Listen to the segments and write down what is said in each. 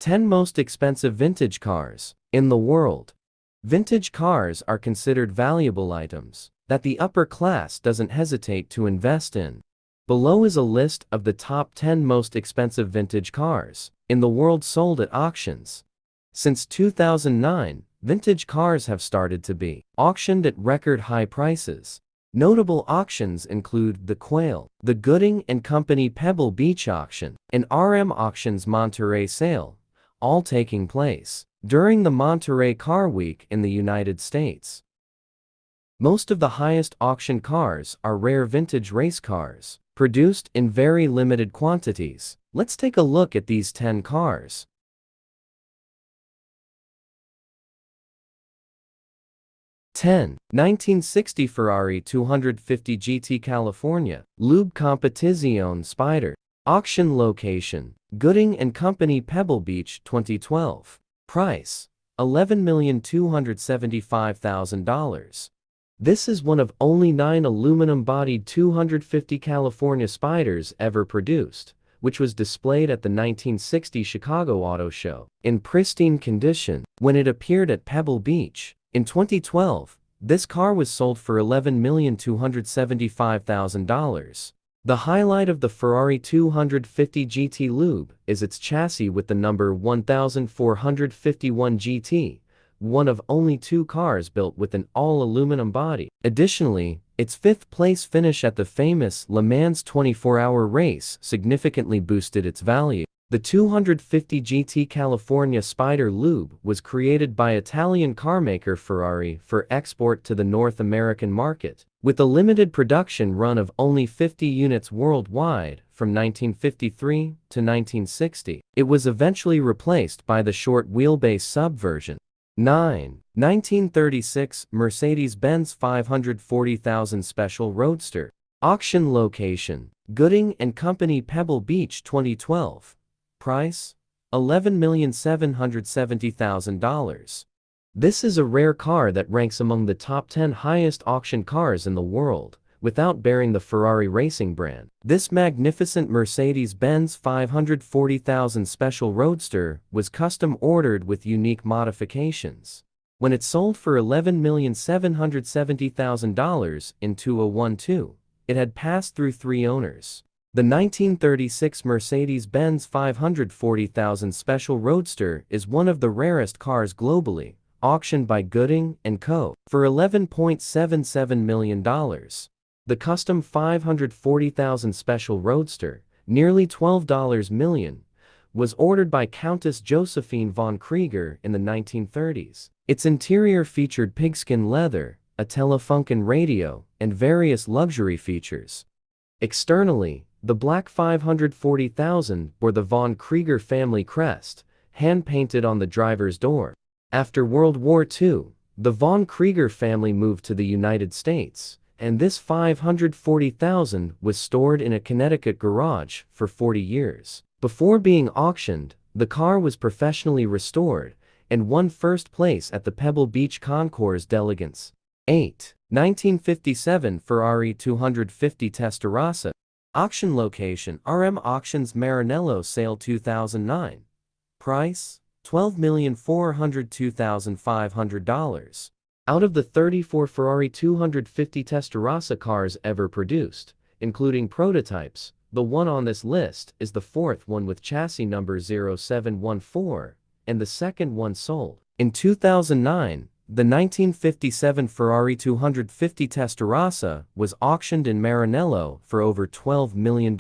10 Most Expensive Vintage Cars in the World. Vintage cars are considered valuable items that the upper class doesn't hesitate to invest in. Below is a list of the top 10 most expensive vintage cars in the world sold at auctions. Since 2009, vintage cars have started to be auctioned at record high prices. Notable auctions include the Quail, the Gooding Company Pebble Beach auction, and RM Auctions Monterey Sale, all taking place during the Monterey Car Week in the United States. Most of the highest auction cars are rare vintage race cars, produced in very limited quantities. Let's take a look at these 10 cars. 10. 1960 Ferrari 250 GT California, Lube Competizione Spyder. Auction location, Gooding Company Pebble Beach 2012. Price, $11,275,000. This is one of only 9 aluminum-bodied 250 California Spyders ever produced, which was displayed at the 1960 Chicago Auto Show in pristine condition when it appeared at Pebble Beach. In 2012, this car was sold for $11,275,000. The highlight of the Ferrari 250 GT Lube is its chassis with the number 1451 GT, one of only 2 cars built with an all-aluminum body. Additionally, its 5th place finish at the famous Le Mans 24-hour race significantly boosted its value. The 250 GT California Spyder Lube was created by Italian carmaker Ferrari for export to the North American market, with a limited production run of only 50 units worldwide from 1953 to 1960. It was eventually replaced by the short wheelbase subversion. 9. 1936 Mercedes-Benz 540,000 Special Roadster. Auction location, Gooding Company Pebble Beach 2012. Price, $11,770,000. This is a rare car that ranks among the top 10 highest auction cars in the world, without bearing the Ferrari racing brand. This magnificent Mercedes-Benz 540,000 Special Roadster was custom ordered with unique modifications. When it sold for $11,770,000 in 2012, it had passed through 3 owners. The 1936 Mercedes-Benz 540,000 Special Roadster is one of the rarest cars globally, auctioned by Gooding & Co. for $11.77 million. The custom 540,000 Special Roadster, nearly $12 million, was ordered by Countess Josephine von Krieger in the 1930s. Its interior featured pigskin leather, a Telefunken radio, and various luxury features. Externally, the black 540,000 bore the von Krieger family crest, hand-painted on the driver's door. After World War II, the von Krieger family moved to the United States, and this 540,000 was stored in a Connecticut garage for 40 years. Before being auctioned, the car was professionally restored and won first place at the Pebble Beach Concours d'Elegance. 8. 1957 Ferrari 250 Testarossa. Auction location, RM Auctions Monterey Sale 2009. Price, $12,402,500. Out of the 34 Ferrari 250 Testarossa cars ever produced, including prototypes, the one on this list is the 4th one with chassis number 0714, and the 2nd one sold. In 2009, the 1957 Ferrari 250 Testarossa was auctioned in Maranello for over $12 million.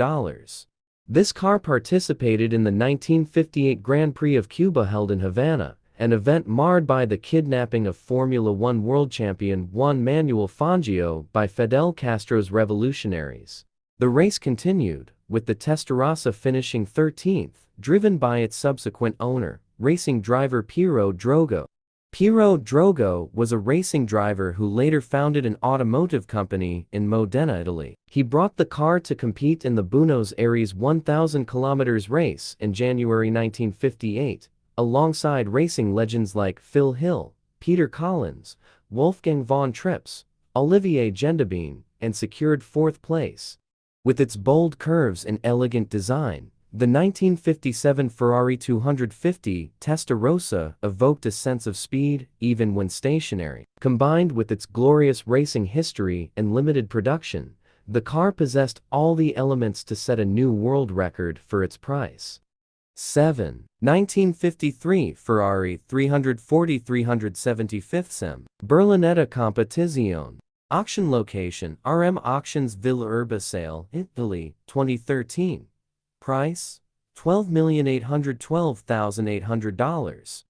This car participated in the 1958 Grand Prix of Cuba held in Havana, an event marred by the kidnapping of Formula One world champion Juan Manuel Fangio by Fidel Castro's revolutionaries. The race continued, with the Testarossa finishing 13th, driven by its subsequent owner, racing driver Piero Drogo. Piero Drogo was a racing driver who later founded an automotive company in Modena, Italy. He brought the car to compete in the Buenos Aires 1,000 km race in January 1958, alongside racing legends like Phil Hill, Peter Collins, Wolfgang von Trips, Olivier Gendebien, and secured 4th place. With its bold curves and elegant design, The 1957 Ferrari 250 Testarossa evoked a sense of speed, even when stationary. Combined with its glorious racing history and limited production, the car possessed all the elements to set a new world record for its price. 7. 1953 Ferrari 340 375 SEM. Berlinetta Competizione. Auction location RM Auctions Erba Sale, Italy, 2013. Price $12,812,800.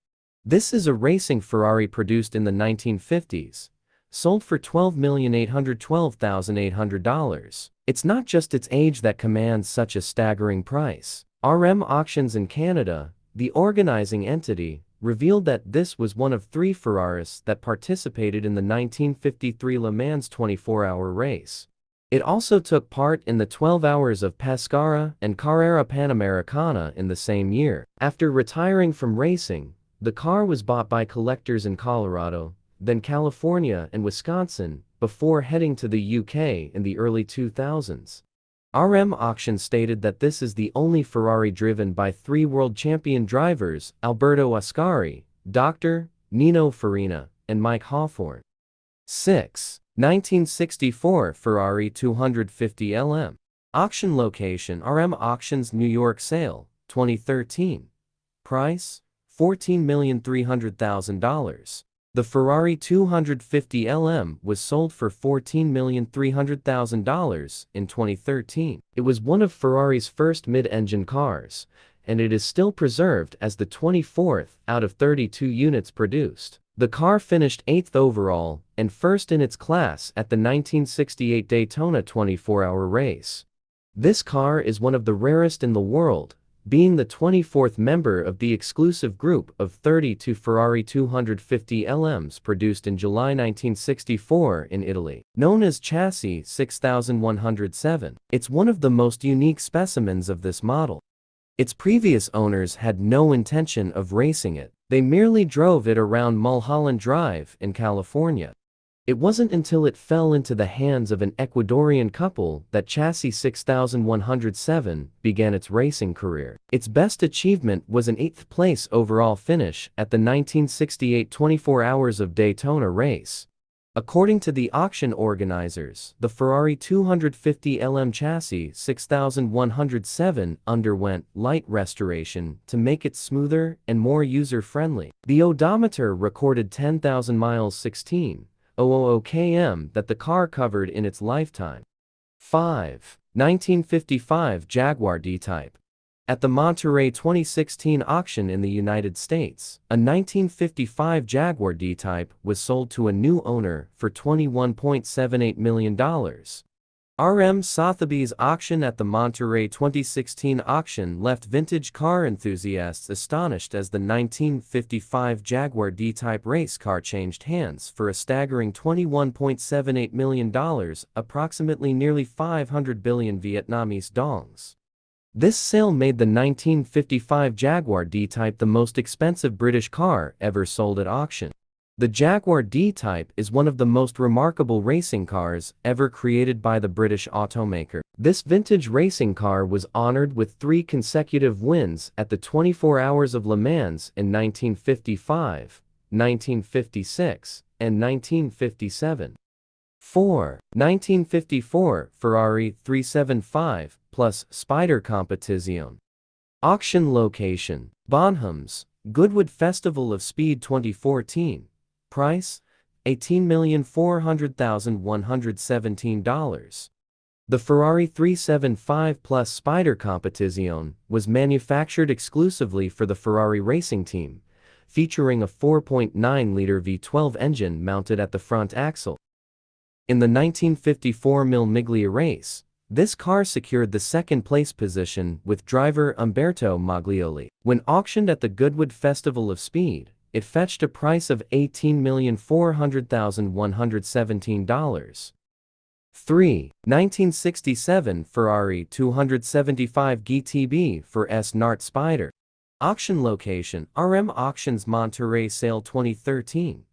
This is a racing Ferrari produced in the 1950s, sold for $12,812,800. It's not just its age that commands such a staggering price. RM Auctions in Canada, the organizing entity, revealed that this was one of 3 Ferraris that participated in the 1953 Le Mans 24-hour race. It also took part in the 12 Hours of Pescara and Carrera Panamericana in the same year. After retiring from racing, the car was bought by collectors in Colorado, then California and Wisconsin, before heading to the UK in the early 2000s. RM Auction stated that this is the only Ferrari driven by 3 world champion drivers, Alberto Ascari, Dr. Nino Farina, and Mike Hawthorne. 6. 1964 Ferrari 250 LM. Auction location RM Auctions New York Sale, 2013. Price $14,300,000. The Ferrari 250 LM was sold for $14,300,000 in 2013. It was one of Ferrari's first mid-engine cars, and it is still preserved as the 24th out of 32 units produced. The car finished 8th overall and first in its class at the 1968 Daytona 24-hour race. This car is one of the rarest in the world, being the 24th member of the exclusive group of 32 Ferrari 250 LMs produced in July 1964 in Italy. Known as Chassis 6107, it's one of the most unique specimens of this model. Its previous owners had no intention of racing it. They merely drove it around Mulholland Drive in California. It wasn't until it fell into the hands of an Ecuadorian couple that Chassis 6107 began its racing career. Its best achievement was an 8th place overall finish at the 1968 24 Hours of Daytona race. According to the auction organizers, the Ferrari 250 LM Chassis 6107 underwent light restoration to make it smoother and more user-friendly. The odometer recorded 10,000 miles 16,000 km that the car covered in its lifetime. 5. 1955 Jaguar D-Type. At the Monterey 2016 auction in the United States, a 1955 Jaguar D-Type was sold to a new owner for $21.78 million. RM Sotheby's auction at the Monterey 2016 auction left vintage car enthusiasts astonished as the 1955 Jaguar D-Type race car changed hands for a staggering $21.78 million, approximately nearly 500 billion Vietnamese dongs. This sale made the 1955 Jaguar D-Type the most expensive British car ever sold at auction. The Jaguar D-Type is one of the most remarkable racing cars ever created by the British automaker. This vintage racing car was honored with 3 consecutive wins at the 24 Hours of Le Mans in 1955, 1956, and 1957. 4. 1954 Ferrari 375 plus Spyder Competizione. Auction location: Bonhams, Goodwood Festival of Speed 2014. Price: $18,400,117. The Ferrari 375 plus Spyder Competizione was manufactured exclusively for the Ferrari racing team, featuring a 4.9-liter V12 engine mounted at the front axle. In the 1954 Mille Miglia race, this car secured the second-place position with driver Umberto Maglioli. When auctioned at the Goodwood Festival of Speed, it fetched a price of $18,400,117. 3. 1967 Ferrari 275 GTB for NART Spyder. Auction location: RM Auctions Monterey Sale 2013.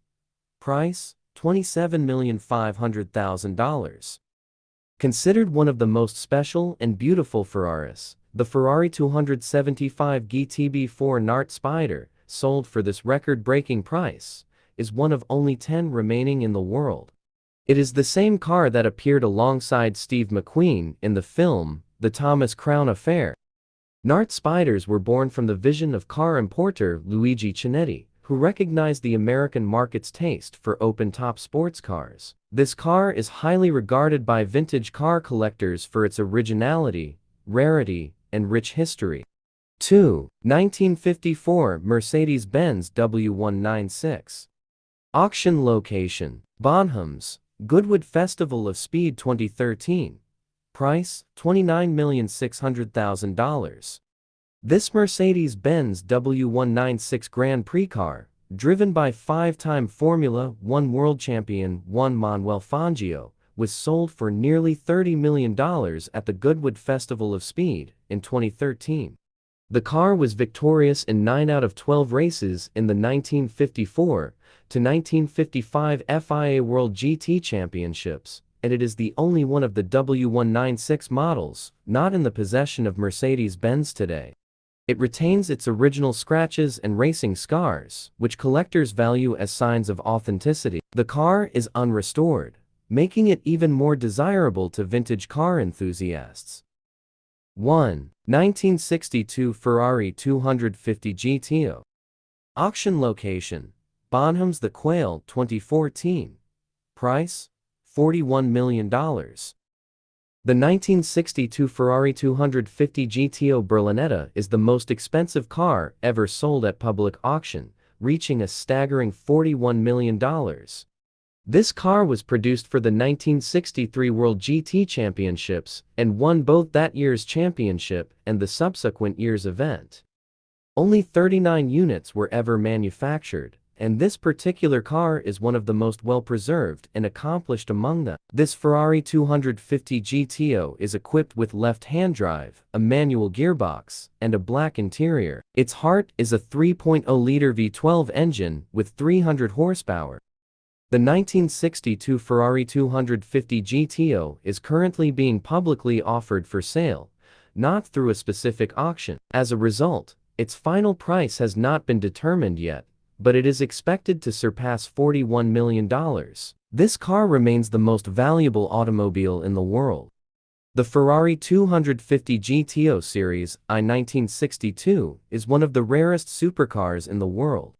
Price: $27,500,000. Considered one of the most special and beautiful Ferraris, The Ferrari 275 GTB4 NART Spyder, sold for this record-breaking price, is one of only 10 remaining in the world. It is the same car that appeared alongside Steve McQueen in the film, The Thomas Crown Affair. NART Spyders were born from the vision of car importer Luigi Chinetti, who recognized the American market's taste for open-top sports cars. This car is highly regarded by vintage car collectors for its originality, rarity, and rich history. 2. 1954 Mercedes-Benz W196. Auction location: Bonhams, Goodwood Festival of Speed 2013. Price: $29,600,000. This Mercedes-Benz W196 Grand Prix car, driven by five-time Formula One world champion Juan Manuel Fangio, was sold for nearly $30 million at the Goodwood Festival of Speed in 2013. The car was victorious in 9 out of 12 races in the 1954 to 1955 FIA World GT Championships, and it is the only one of the W196 models not in the possession of Mercedes-Benz today. It retains its original scratches and racing scars, which collectors value as signs of authenticity. The car is unrestored, making it even more desirable to vintage car enthusiasts. 1. 1962 Ferrari 250 GTO. Auction location: Bonhams. The Quail 2014. Price: $41 million. The 1962 Ferrari 250 GTO Berlinetta is the most expensive car ever sold at public auction, reaching a staggering $41 million. This car was produced for the 1963 World GT Championships and won both that year's championship and the subsequent year's event. Only 39 units were ever manufactured, and this particular car is one of the most well-preserved and accomplished among them. This Ferrari 250 GTO is equipped with left-hand drive, a manual gearbox, and a black interior. Its heart is a 3.0-liter V12 engine with 300 horsepower. The 1962 Ferrari 250 GTO is currently being publicly offered for sale, not through a specific auction. As a result, its final price has not been determined yet, but it is expected to surpass $41 million. This car remains the most valuable automobile in the world. The Ferrari 250 GTO Series I 1962 is one of the rarest supercars in the world.